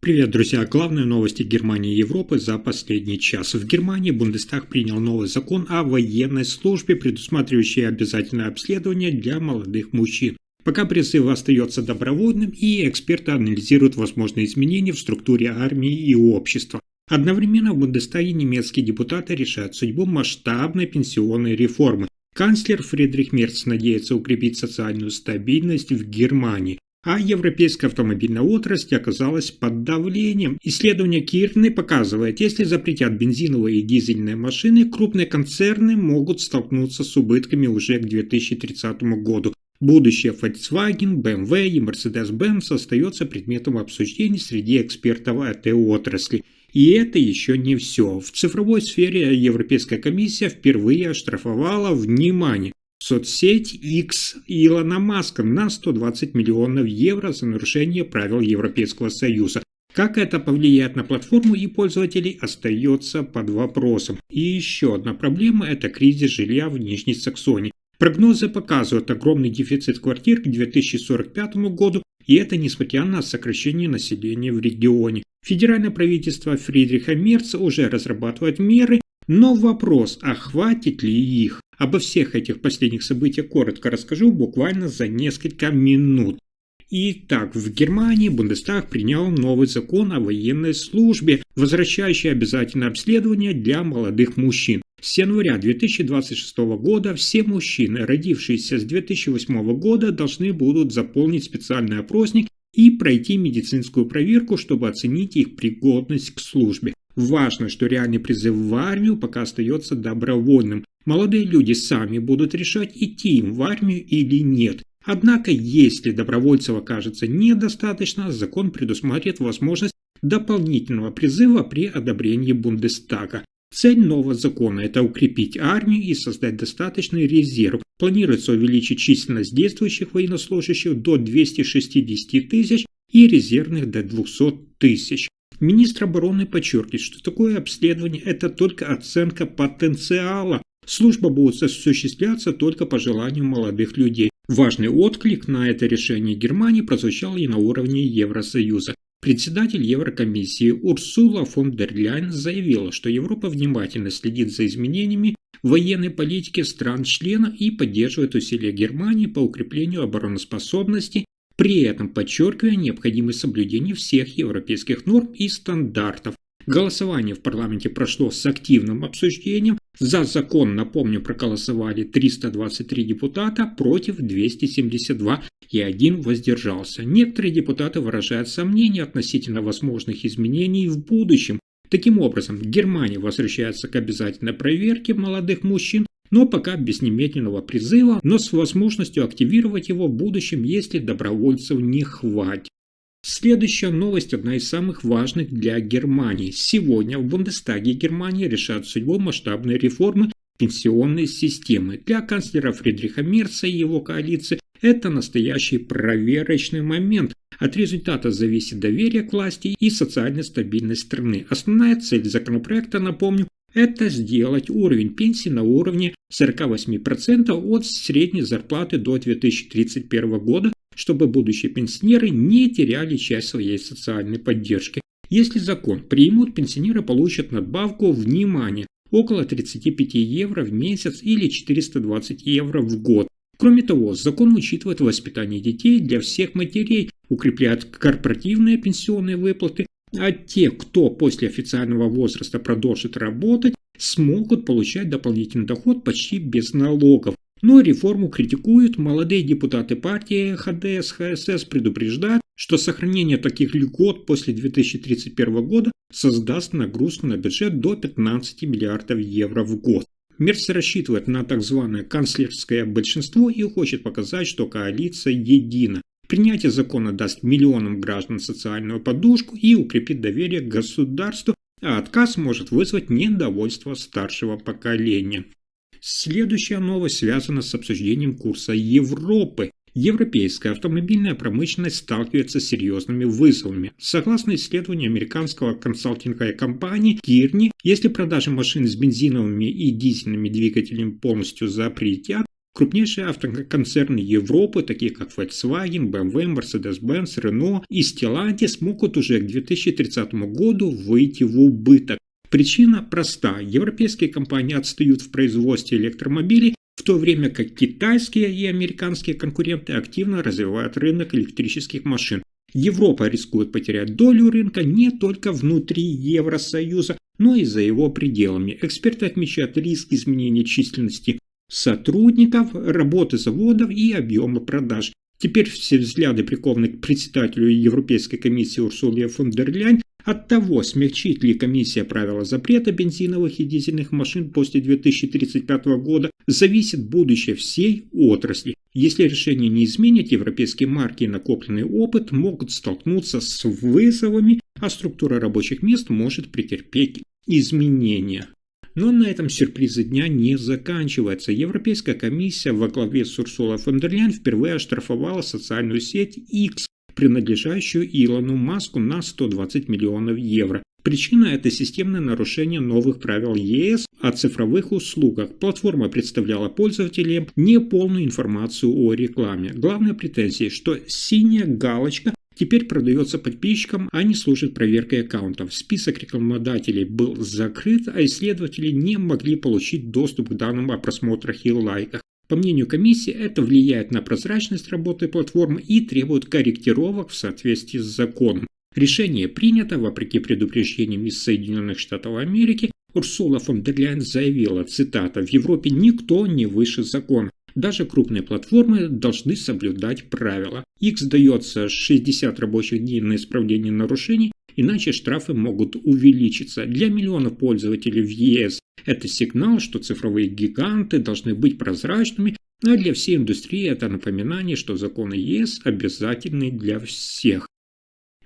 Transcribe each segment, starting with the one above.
Привет, друзья! Главные новости Германии и Европы за последний час. В Германии Бундестаг принял новый закон о военной службе, предусматривающий обязательное обследование для молодых мужчин. Пока призыв остается добровольным, и эксперты анализируют возможные изменения в структуре армии и общества. Одновременно в Бундестаге немецкие депутаты решают судьбу масштабной пенсионной реформы. Канцлер Фридрих Мерц надеется укрепить социальную стабильность в Германии. А европейская автомобильная отрасль оказалась под давлением. Исследование Кирны показывает, если запретят бензиновые и дизельные машины, крупные концерны могут столкнуться с убытками уже к 2030 году. Будущее Volkswagen, BMW и Mercedes-Benz остается предметом обсуждений среди экспертов этой отрасли. И это еще не все. В цифровой сфере Европейская комиссия впервые оштрафовала, внимание, соцсеть X Илона Маска на 120 миллионов евро за нарушение правил Европейского Союза. Как это повлияет на платформу и пользователей, остается под вопросом. И еще одна проблема – это кризис жилья в Нижней Саксонии. Прогнозы показывают огромный дефицит квартир к 2045 году, и это несмотря на сокращение населения в регионе. Федеральное правительство Фридриха Мерца уже разрабатывает меры, но вопрос, а хватит ли их? Обо всех этих последних событиях коротко расскажу буквально за несколько минут. Итак, в Германии Бундестаг принял новый закон о военной службе, возвращающий обязательное обследование для молодых мужчин. С января 2026 года все мужчины, родившиеся с 2008 года, должны будут заполнить специальный опросник и пройти медицинскую проверку, чтобы оценить их пригодность к службе. Важно, что реальный призыв в армию пока остается добровольным. Молодые люди сами будут решать, идти им в армию или нет. Однако, если добровольцев окажется недостаточно, закон предусматривает возможность дополнительного призыва при одобрении Бундестага. Цель нового закона – это укрепить армию и создать достаточный резерв. Планируется увеличить численность действующих военнослужащих до 260 тысяч и резервных до 200 тысяч. Министр обороны подчеркивает, что такое обследование – это только оценка потенциала. Служба будет осуществляться только по желанию молодых людей. Важный отклик на это решение Германии прозвучал и на уровне Евросоюза. Председатель Еврокомиссии Урсула фон дер Ляйен заявила, что Европа внимательно следит за изменениями в военной политике стран-членов и поддерживает усилия Германии по укреплению обороноспособности, при этом подчеркивая необходимость соблюдения всех европейских норм и стандартов. Голосование в парламенте прошло с активным обсуждением. За закон, напомню, проголосовали 323 депутата против 272 и один воздержался. Некоторые депутаты выражают сомнения относительно возможных изменений в будущем. Таким образом, Германия возвращается к обязательной проверке молодых мужчин, но пока без немедленного призыва, но с возможностью активировать его в будущем, если добровольцев не хватит. Следующая новость одна из самых важных для Германии. Сегодня в Бундестаге Германии решат судьбу масштабной реформы пенсионной системы. Для канцлера Фридриха Мерца и его коалиции это настоящий проверочный момент. От результата зависит доверие к власти и социальная стабильность страны. Основная цель законопроекта, напомню, это сделать уровень пенсии на уровне 48% от средней зарплаты до 2031 года, чтобы будущие пенсионеры не теряли часть своей социальной поддержки. Если закон примут, пенсионеры получат надбавку, внимание, около 35 евро в месяц или 420 евро в год. Кроме того, закон учитывает воспитание детей для всех матерей, укрепляет корпоративные пенсионные выплаты, а те, кто после официального возраста продолжит работать, смогут получать дополнительный доход почти без налогов. Но реформу критикуют. Молодые депутаты партии ХДС, ХСС предупреждают, что сохранение таких льгот после 2031 года создаст нагрузку на бюджет до 15 миллиардов евро в год. Мерц рассчитывает на так званое канцлерское большинство и хочет показать, что коалиция едина. Принятие закона даст миллионам граждан социальную подушку и укрепит доверие к государству, а отказ может вызвать недовольство старшего поколения. Следующая новость связана с обсуждением курса Европы. Европейская автомобильная промышленность сталкивается с серьезными вызовами. Согласно исследованию американского консалтинговой компании Kearney, если продажи машин с бензиновыми и дизельными двигателями полностью запретят, Крупнейшие автоконцерны Европы, такие как Volkswagen, BMW, Mercedes-Benz, Renault и Stellantis, могут уже к 2030 году выйти в убыток. Причина проста. Европейские компании отстают в производстве электромобилей, в то время как китайские и американские конкуренты активно развивают рынок электрических машин. Европа рискует потерять долю рынка не только внутри Евросоюза, но и за его пределами. Эксперты отмечают риск изменения численности сотрудников, работы заводов и объема продаж. Теперь все взгляды прикованы к председателю Европейской комиссии Урсуле фон дер Ляйен. От того, смягчит ли комиссия правила запрета бензиновых и дизельных машин после 2035 года, зависит будущее всей отрасли. Если решение не изменит, европейские марки и накопленный опыт могут столкнуться с вызовами, а структура рабочих мест может претерпеть изменения. Но на этом сюрпризы дня не заканчиваются. Европейская комиссия во главе с Урсулой фон дер Ляйен впервые оштрафовала социальную сеть X, принадлежащую Илону Маску, на 120 миллионов евро. Причина – это системное нарушение новых правил ЕС о цифровых услугах. Платформа представляла пользователям неполную информацию о рекламе. Главная претензия, что синяя галочка теперь продается подписчикам, а не служит проверкой аккаунтов. Список рекламодателей был закрыт, а исследователи не могли получить доступ к данным о просмотрах и лайках. По мнению комиссии, это влияет на прозрачность работы платформы и требует корректировок в соответствии с законом. Решение принято вопреки предупреждениям из Соединенных Штатов Америки. Урсула фон дер Ляйен заявила, цитата, «В Европе никто не выше закона. Даже крупные платформы должны соблюдать правила. X дается 60 рабочих дней на исправление нарушений, иначе штрафы могут увеличиться. Для миллионов пользователей в ЕС это сигнал, что цифровые гиганты должны быть прозрачными, а для всей индустрии это напоминание, что законы ЕС обязательны для всех».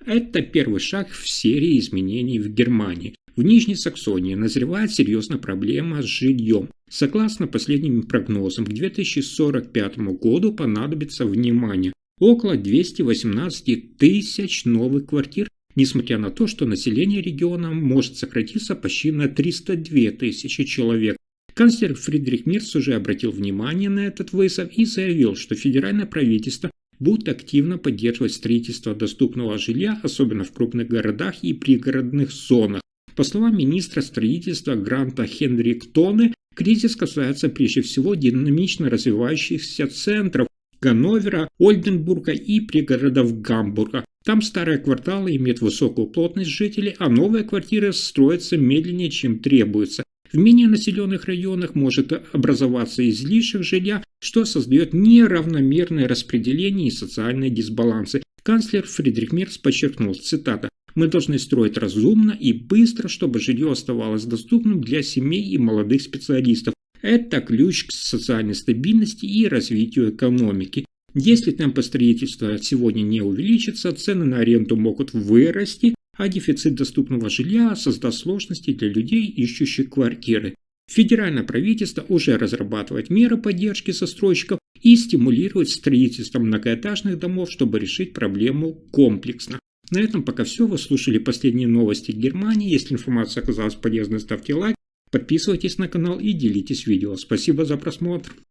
Это первый шаг в серии изменений в Германии. В Нижней Саксонии назревает серьезная проблема с жильем. Согласно последним прогнозам, к 2045 году понадобится, внимание, около 218 тысяч новых квартир, несмотря на то, что население региона может сократиться почти на 302 тысячи человек. Канцлер Фридрих Мерц уже обратил внимание на этот вызов и заявил, что федеральное правительство будет активно поддерживать строительство доступного жилья, особенно в крупных городах и пригородных зонах. По словам министра строительства Гранта Хенриктоне, кризис касается прежде всего динамично развивающихся центров Ганновера, Ольденбурга и пригородов Гамбурга. Там старые кварталы имеют высокую плотность жителей, а новые квартиры строятся медленнее, чем требуется. В менее населенных районах может образоваться излишек жилья, что создает неравномерное распределение и социальные дисбалансы. Канцлер Фридрих Мерц подчеркнул, цитата, «Мы должны строить разумно и быстро, чтобы жилье оставалось доступным для семей и молодых специалистов. Это ключ к социальной стабильности и развитию экономики. Если темпы строительства сегодня не увеличатся, цены на аренду могут вырасти, а дефицит доступного жилья создаст сложности для людей, ищущих квартиры. Федеральное правительство уже разрабатывает меры поддержки застройщиков и стимулирует строительство многоэтажных домов, чтобы решить проблему комплексно». На этом пока все. Вы слушали последние новости Германии. Если информация оказалась полезной, ставьте лайк, подписывайтесь на канал и делитесь видео. Спасибо за просмотр.